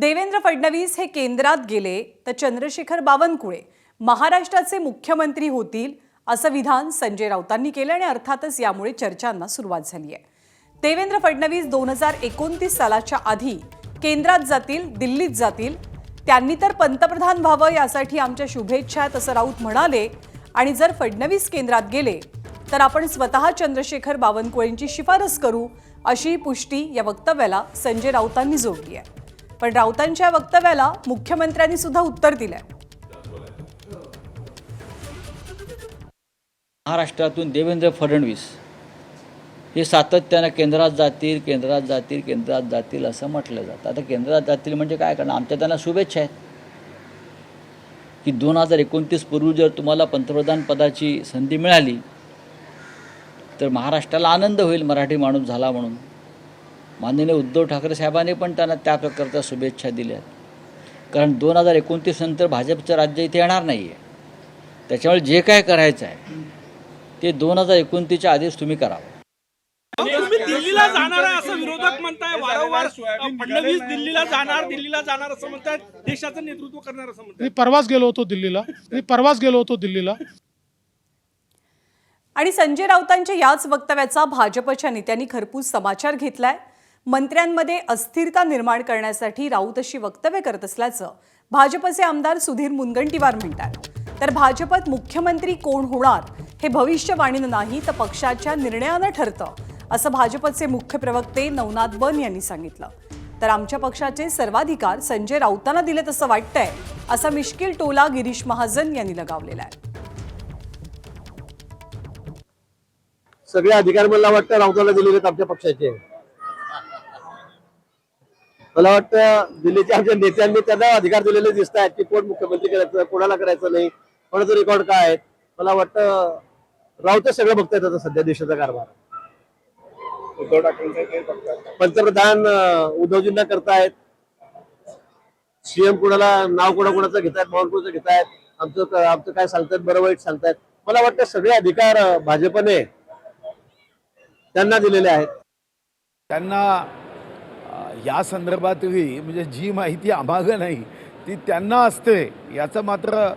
देवेंद्र फडणवीस हे केंद्रात गेले तर चंद्रशेखर बावनकुळे महाराष्ट्राचे मुख्यमंत्री होतील असं विधान संजय राऊतांनी केलं आणि अर्थातच यामुळे चर्चांना सुरुवात झाली आहे। देवेंद्र फडणवीस 2029 सालाच्या आधी केंद्रात जातील, दिल्लीत जातील। त्यांनी तर पंतप्रधान व्हावं यासाठी आमच्या शुभेच्छा आहेत असं राऊत म्हणाले आणि जर फडणवीस केंद्रात गेले तर आपण स्वतः चंद्रशेखर बावनकुळेंची शिफारस करू अशी पुष्टी या वक्तव्याला संजय राऊतांनी जोडली आहे। पण राऊतांच्या वक्तव्याला मुख्यमंत्र्यांनी सुद्धा उत्तर दिलंय। महाराष्ट्रातून देवेंद्र फडणवीस हे सातत्याने केंद्रात जातील असं म्हटलं जातं। आता केंद्रात जातील म्हणजे काय करणार? आमच्या त्यांना शुभेच्छा आहेत की 2029 पूर्वी जर तुम्हाला पंतप्रधान पदाची संधी मिळाली तर महाराष्ट्राला आनंद होईल मराठी माणूस झाला म्हणून। माननीय उद्धव ठाकरे साहेबांनी पण त्यांना त्या प्रकारच्या शुभेच्छा दिल्या, कारण 2029 नंतर भाजपचं राज्य इथे येणार नाही आहे। त्याच्यामुळे जे काय करायचं आहे ते 2029च्या आधीच तुम्ही करावं। तुम्ही दिल्लीला जाणार असं विरोधक म्हणताय वारंवार, फडणवीस दिल्लीला जाणार असं म्हणतात, देशाचं नेतृत्व करणार असं म्हणतात। मी परवाच गेलो होतो दिल्लीला। आणि संजय राऊतांच्या याच वक्तव्याचा भाजपच्या नेत्यांनी खरपूस समाचार घेतलाय। मंत्र्यांमध्ये अस्थिरता निर्माण करण्यासाठी राऊत अशी वक्तव्य करत असल्याचं भाजपचे आमदार सुधीर मुनगंटीवार म्हणतात। तर भाजपात मुख्यमंत्री कोण होणार हे भविष्यवाणीनं नाही तर पक्षाच्या निर्णयानं ठरतं असं भाजपचे मुख्य प्रवक्ते नवनाथ बन यांनी सांगितलं। तर आमच्या पक्षाचे सर्वाधिकार संजय राऊतांना दिलेत असं वाटतंय असा मिश्किल टोला गिरीश महाजन यांनी लगावलेला आहे। सगळे अधिकार मला वाटतं राऊतांना दिलेले आमच्या पक्षाचे। मला वाटतं दिल्लीच्या आमच्या नेत्यांनी त्यांना अधिकार दिलेले दिसत आहेत की कोण मुख्यमंत्री करायचं, कोणाला करायचं नाही, कोणाचं रेकॉर्ड काय आहे। मला वाटतं राऊत सगळं बघतायत आता सध्या देशाचा कारभार। उद्धव ठाकरे पंतप्रधान उद्धवजींना करतायत, सीएम कुणाला नाव कोणाचं घेतायत, बावनकुळेचं घेतायत, आमचं काय सांगतायत, बरं वाईट सांगतायत। मला वाटतं सगळे अधिकार भाजपने त्यांना दिलेले आहेत। त्यांना या संदर्भातही म्हणजे जी माहिती आम्हाला नाही ती त्यांना असते याचा मात्र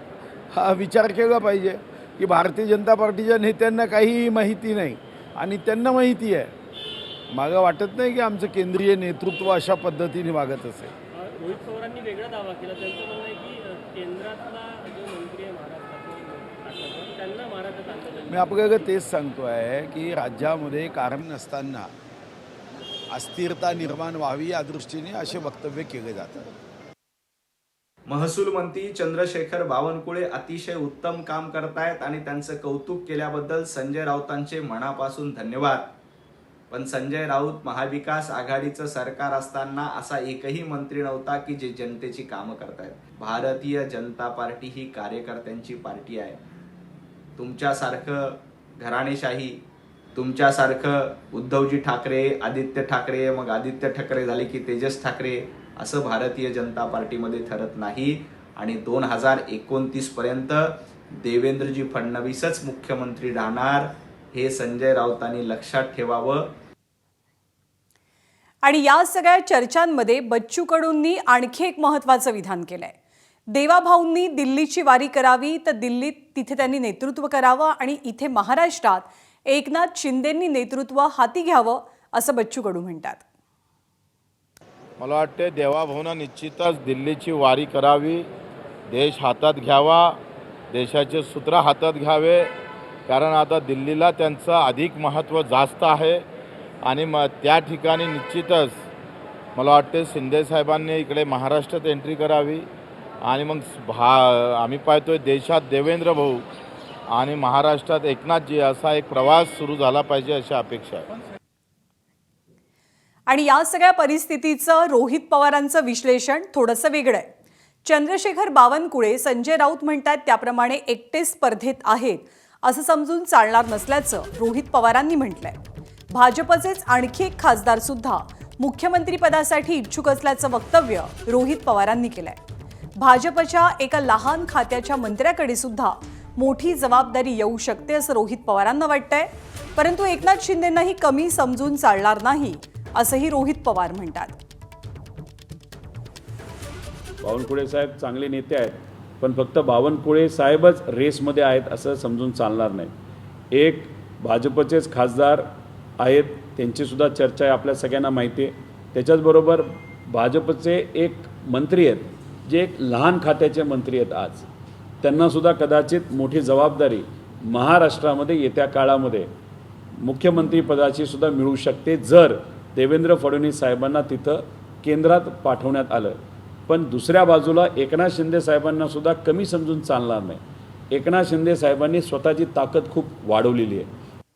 विचार केला पाहिजे की भारतीय जनता पार्टीच्या नेत्यांना काही माहिती नाही आणि त्यांना माहिती आहे। मला वाटत नाही की आमचं केंद्रीय नेतृत्व अशा पद्धतीने वागत असेल। रोहित पवारांनी वेगळा दावा केला, त्यांचं म्हणणं आहे की केंद्रातला जो मंत्री आहे महाराष्ट्रात त्यांना महाराष्ट्रात आणलं। मी आपल्याला तेच सांगतो आहे की राज्यामध्ये कारण नसताना अस्थिरता निर्माण व्हावी या दृष्टीने असे वक्तव्य केले जातात। महसूल मंत्री चंद्रशेखर बावनकुळे अतिशय उत्तम काम करतायत आणि त्यांचं कौतुक केल्याबद्दल संजय राऊतांचे मनापासून धन्यवाद। पण संजय राऊत महाविकास आघाडीचं सरकार असताना असा एकही मंत्री नव्हता की जे जनतेची कामं करतायत। भारतीय जनता पार्टी ही कार्यकर्त्यांची पार्टी आहे। तुमच्यासारखं घराणेशाही, तुमच्यासारखं उद्धवजी ठाकरे, आदित्य ठाकरे, मग आदित्य ठाकरे झाले की तेजस ठाकरे असं भारतीय जनता पार्टीमध्ये ठरत नाही। आणि 2029 पर्यंत देवेंद्रजी फडणवीसच मुख्यमंत्री राहणार हे संजय राऊतांनी लक्षात ठेवावं। आणि या सगळ्या चर्चांमध्ये बच्चू कडूंनी आणखी एक महत्त्वाचं विधान केलंय। देवाभाऊंनी दिल्लीची वारी करावी तर दिल्लीत तिथे त्यांनी नेतृत्व करावं आणि इथे महाराष्ट्रात एकनाथ शिंदेंनी नेतृत्व हाती घ्यावं असं बच्चू कडू म्हणतात। मला वाटते देवाभाऊंना निश्चितच दिल्लीची वारी करावी, देश हातात घ्यावा, देशाचे सूत्र हातात घ्यावे, कारण आता दिल्लीला त्यांचं अधिक महत्त्व जास्त आहे आणि त्या ठिकाणी निश्चितच मला वाटते शिंदे साहेबांनी इकडे महाराष्ट्रात एंट्री करावी आणि मग आम्ही पाहतोय देशात देवेंद्र भाऊ आणि महाराष्ट्रात एकनाथजी असा एक प्रवास सुरू झाला पाहिजे अशी अपेक्षा आहे। आणि या सगळ्या परिस्थितीचं रोहित पवारांचं विश्लेषण थोडंसं वेगळं आहे। चंद्रशेखर बावनकुळे संजय राऊत म्हणतात त्याप्रमाणे एकटे स्पर्धेत आहेत असं समजून चालणार नसल्याचं रोहित पवारांनी म्हटलंय। भाजपचेच आणखी एक खासदार सुद्धा मुख्यमंत्री पदासाठी इच्छुक असल्याचं वक्तव्य रोहित पवारांनी केलंय। भाजपच्या एका लहान खात्याच्या मंत्र्याकडे सुद्धा मोठी जबाबदारी येऊ शकते असं रोहित पवारांना वाटतंय, परंतु एकनाथ शिंदेंनाही कमी समजून चालणार नाही असंही रोहित पवार म्हणतात। बावनकुळे साहेब चांगले नेते आहेत, पण फक्त बावनकुळे साहेबच रेसमध्ये आहेत असं समजून चालणार नाही. एक भाजपचेच खासदार आहेत, त्यांचीसुद्धा चर्चा आहे, आपल्या सगळ्यांना माहिती आहे. त्याच्याचबरोबर भाजपचे एक मंत्री आहेत जे एक लहान खात्याचे मंत्री आहेत. आज त्यांनासुद्धा कदाचित मोठी जबाबदारी महाराष्ट्रामध्ये येत्या काळामध्ये मुख्यमंत्रीपदाची सुद्धा मिळू शकते जर देवेंद्र फडणवीस साहेबांना तिथं केंद्रात पाठवण्यात आलं. पण दुसऱ्या बाजूला एकनाथ शिंदे साहेबांनासुद्धा कमी समजून चालणार नाही. एकनाथ शिंदे साहेबांनी स्वतःची ताकद खूप वाढवलेली आहे.